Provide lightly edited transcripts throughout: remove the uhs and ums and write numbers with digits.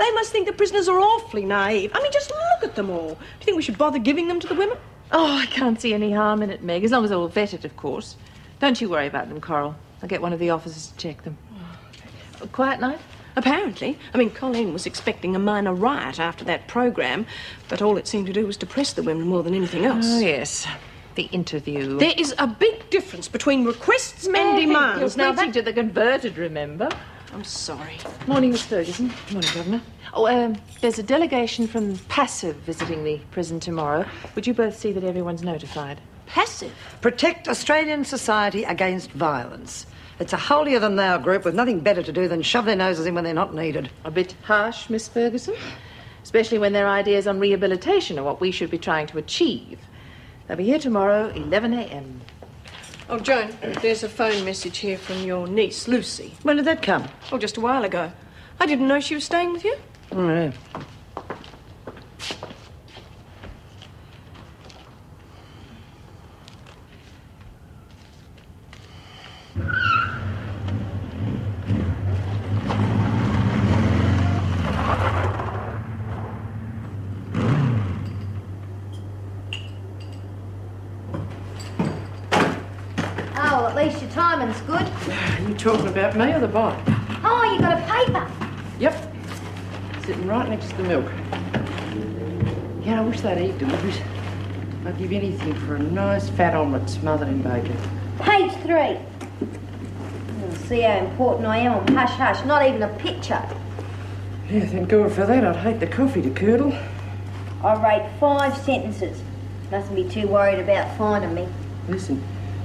They must think the prisoners are awfully naive. I mean, just look at them all. Do you think we should bother giving them to the women? Oh, I can't see any harm in it, Meg, as long as they're all vetted, of course. Don't you worry about them, Coral. I'll get one of the officers to check them. Oh, quiet night? Apparently. I mean, Colleen was expecting a minor riot after that program, but all it seemed to do was depress the women more than anything else. Oh, yes. The interview. There is a big difference between requests and demands. You're preaching to the converted, remember? I'm sorry. Morning, Miss Ferguson. Morning, Governor. Oh, there's a delegation from Passive visiting the prison tomorrow. Would you both see that everyone's notified? Passive? Protect Australian society against violence. It's a holier-than-thou group with nothing better to do than shove their noses in when they're not needed. A bit harsh, Miss Ferguson? Especially when their ideas on rehabilitation are what we should be trying to achieve. They'll be here tomorrow, 11 a.m. Oh, Joan, there's a phone message here from your niece, Lucy. When did that come? Oh, just a while ago. I didn't know she was staying with you. Oh, yeah. Oh, at least your timing's good. Are you talking about me or the bike? Oh, you got a paper. Yep. Sitting right next to the milk. Yeah, I wish they'd eat deliveries. I'd give anything for a nice fat omelette smothered in bacon. Page 3. You'll see how important I am on hush-hush. Not even a picture. Yeah, thank God for that. I'd hate the coffee to curdle. I rate 5 sentences. Mustn't be too worried about finding me. Listen,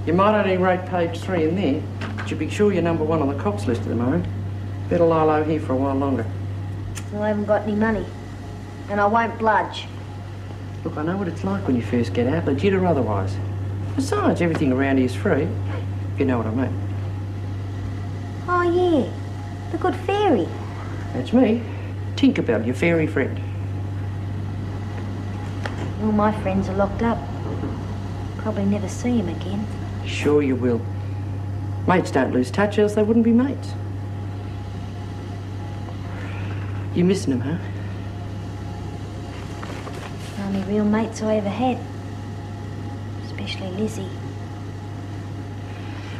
you might only rate page 3 in there, but you'll be sure you're number 1 on the cops list at the moment. Better lie low here for a while longer. Well, I haven't got any money. And I won't bludge. Look, I know what it's like when you first get out, legit or otherwise. Besides, everything around here's free, if you know what I mean. Oh, yeah. The good fairy. That's me, Tinkerbell, your fairy friend. All my friends are locked up. Probably never see him again. Sure you will. Mates don't lose touch, else they wouldn't be mates. You missing them, huh? Only real mates I ever had. Especially Lizzie.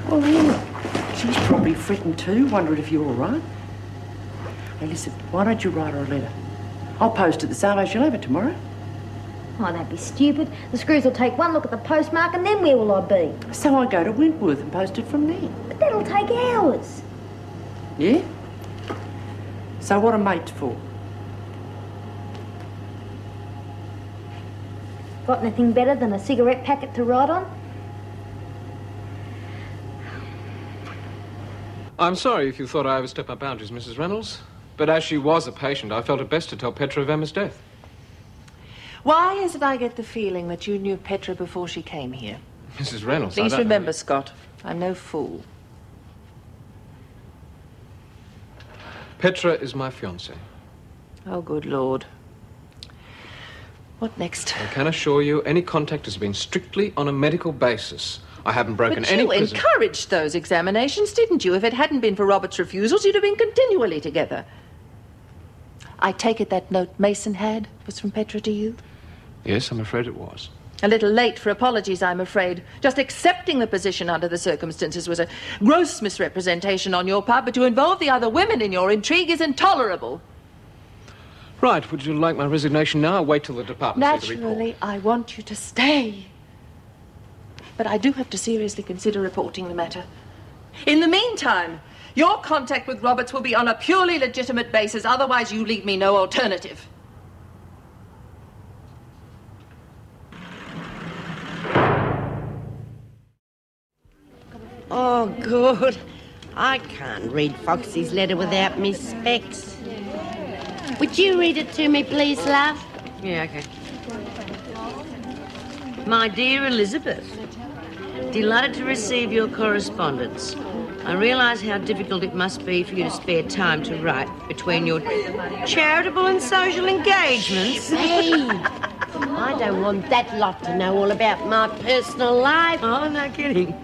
Well, then, she's probably fretting too, wondering if you're all right. Hey, listen, why don't you write her a letter? I'll post it this afternoon. She'll have it tomorrow. Oh, don't be stupid. The screws will take one look at the postmark and then where will I be? So I go to Wentworth and post it from there. But that'll take hours. Yeah? So what are mates for? Got anything better than a cigarette packet to write on? I'm sorry if you thought I overstepped my boundaries, Mrs. Reynolds. But as she was a patient, I felt it best to tell Petra of Emma's death. Why is it I get the feeling that you knew Petra before she came here? Mrs. Reynolds, Please I don't remember, know. Scott, I'm no fool. Petra is my fiancée. Oh, good Lord. What next? I can assure you any contact has been strictly on a medical basis. I haven't broken But any you prison... encouraged those examinations, didn't you? If it hadn't been for Robert's refusals, you'd have been continually together. I take it that note Mason had was from Petra to you? Yes, I'm afraid it was. A little late for apologies, I'm afraid. Just accepting the position under the circumstances was a gross misrepresentation on your part, but to involve the other women in your intrigue is intolerable. Right, would you like my resignation now or wait till the department sees the report? Naturally, I want you to stay. But I do have to seriously consider reporting the matter. In the meantime, your contact with Roberts will be on a purely legitimate basis, otherwise you leave me no alternative. Oh, good. I can't read Foxy's letter without me specs. Would you read it to me, please, love? Yeah, okay. My dear Elizabeth, delighted to receive your correspondence. I realise how difficult it must be for you to spare time to write between your charitable and social engagements. Hey, I don't want that lot to know all about my personal life. Oh, no kidding.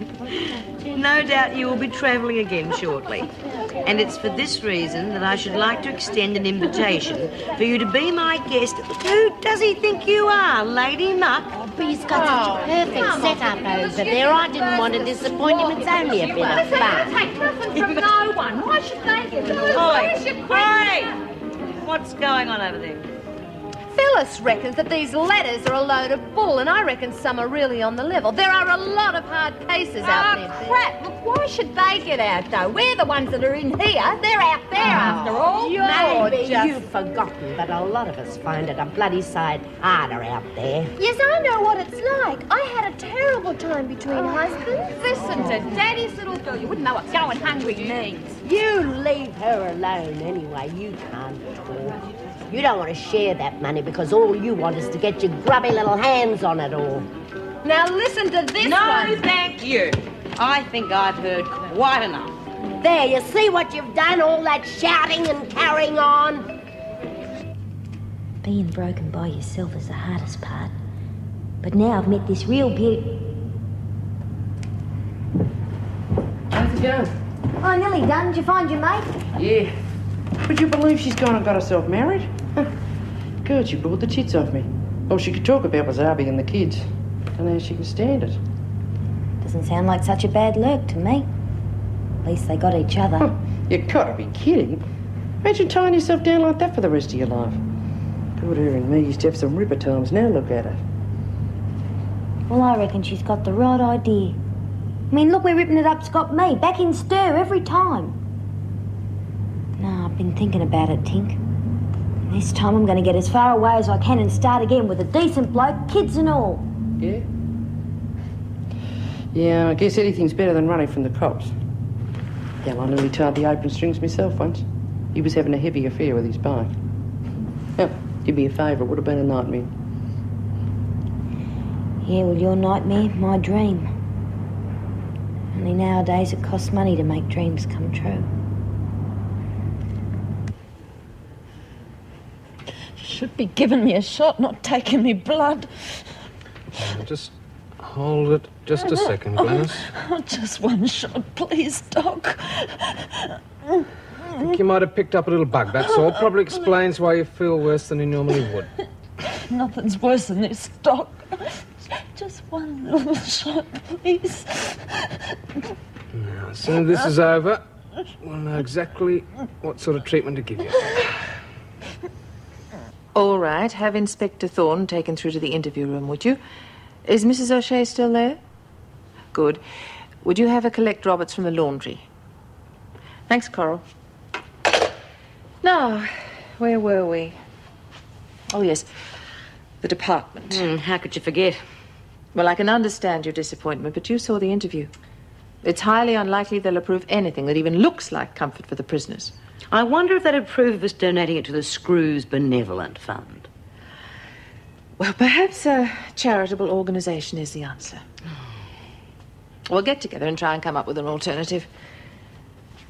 No doubt you will be travelling again shortly. And it's for this reason that I should like to extend an invitation for you to be my guest. Who does he think you are, Lady Muck? Oh, but he's got such a perfect setup over there. I didn't want to disappoint him. It's only a bit of fun. Take nothing from no one. Why should they get it? Oi! What's going on over there? Phyllis reckons that these letters are a load of bull, and I reckon some are really on the level. There are a lot of hard cases out there. Oh, crap. Look, why should they get out, though? We're the ones that are in here. They're out there, after all. Maybe you've forgotten, but a lot of us find it a bloody sight harder out there. Yes, I know what it's like. I had a terrible time between husbands. Listen to Daddy's little girl. You wouldn't know what going hungry means. You leave her alone anyway. You can't talk. You don't want to share that money because all you want is to get your grubby little hands on it all. Now listen to this No, one. thank you. I think I've heard quite enough. There, you see what you've done? All that shouting and carrying on. Being broken by yourself is the hardest part. But now I've met this real beauty. How's it going? Oh, nearly done. Did you find your mate? Yeah. Would you believe she's gone and got herself married? God, she brought the tits off me. All she could talk about was Arby and the kids. Don't know how she can stand it. Doesn't sound like such a bad lurk to me. At least they got each other. You gotta be kidding. Imagine tying yourself down like that for the rest of your life. God, her and me used to have some ripper times. Now look at her. Well, I reckon she's got the right idea. I mean, look where ripping it up's got me. Back in stir every time. No, I've been thinking about it, Tink. This time I'm going to get as far away as I can and start again with a decent bloke, kids and all. Yeah? Yeah, I guess anything's better than running from the cops. Hell, I nearly tied the apron strings myself once. He was having a heavy affair with his bike. Oh, did me a favour, it would have been a nightmare. Yeah, well, your nightmare, my dream. Only nowadays it costs money to make dreams come true. Should be giving me a shot, not taking me blood. Just hold it just a second, Glenys. Oh, just one shot, please, Doc. I think you might have picked up a little bug, that's all. Probably explains why you feel worse than you normally would. Nothing's worse than this, Doc. Just one little shot, please. Now, as soon as this is over, we'll know exactly what sort of treatment to give you. All right, have Inspector Thorne taken through to the interview room, would you? Is Mrs. O'Shea still there? Good. Would you have her collect Roberts from the laundry? Thanks, Coral. Now, where were we? Oh, yes, the department. How could you forget? Well, I can understand your disappointment, but you saw the interview. It's highly unlikely they'll approve anything that even looks like comfort for the prisoners. I wonder if they'd approve of us donating it to the Screws Benevolent Fund. Well, perhaps a charitable organisation is the answer. We'll get together and try and come up with an alternative.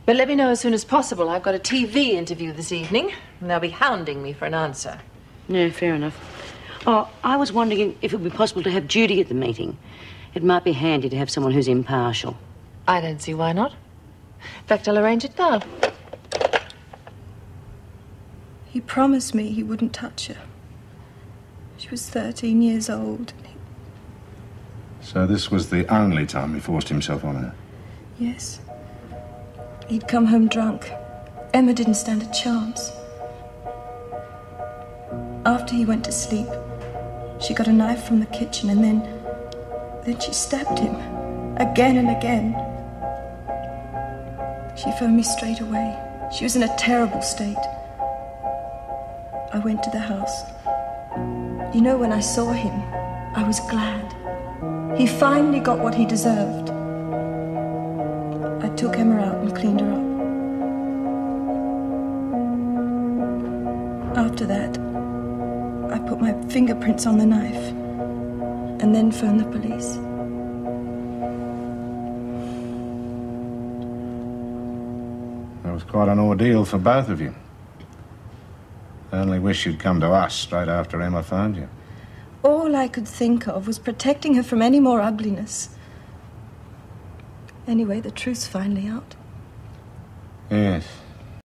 But let me know as soon as possible. I've got a TV interview this evening, and they'll be hounding me for an answer. Yeah, fair enough. Oh, I was wondering if it would be possible to have Judy at the meeting. It might be handy to have someone who's impartial. I don't see why not. In fact, I'll arrange it now. He promised me he wouldn't touch her. She was 13 years old. So this was the only time he forced himself on her? Yes. He'd come home drunk. Emma didn't stand a chance. After he went to sleep, she got a knife from the kitchen and then she stabbed him. Again and again. She phoned me straight away. She was in a terrible state. I went to the house. You know, when I saw him, I was glad. He finally got what he deserved. I took Emma out and cleaned her up. After that, I put my fingerprints on the knife and then phoned the police. That was quite an ordeal for both of you. I only wish you'd come to us straight after Emma phoned you. All I could think of was protecting her from any more ugliness. Anyway, the truth's finally out. Yes.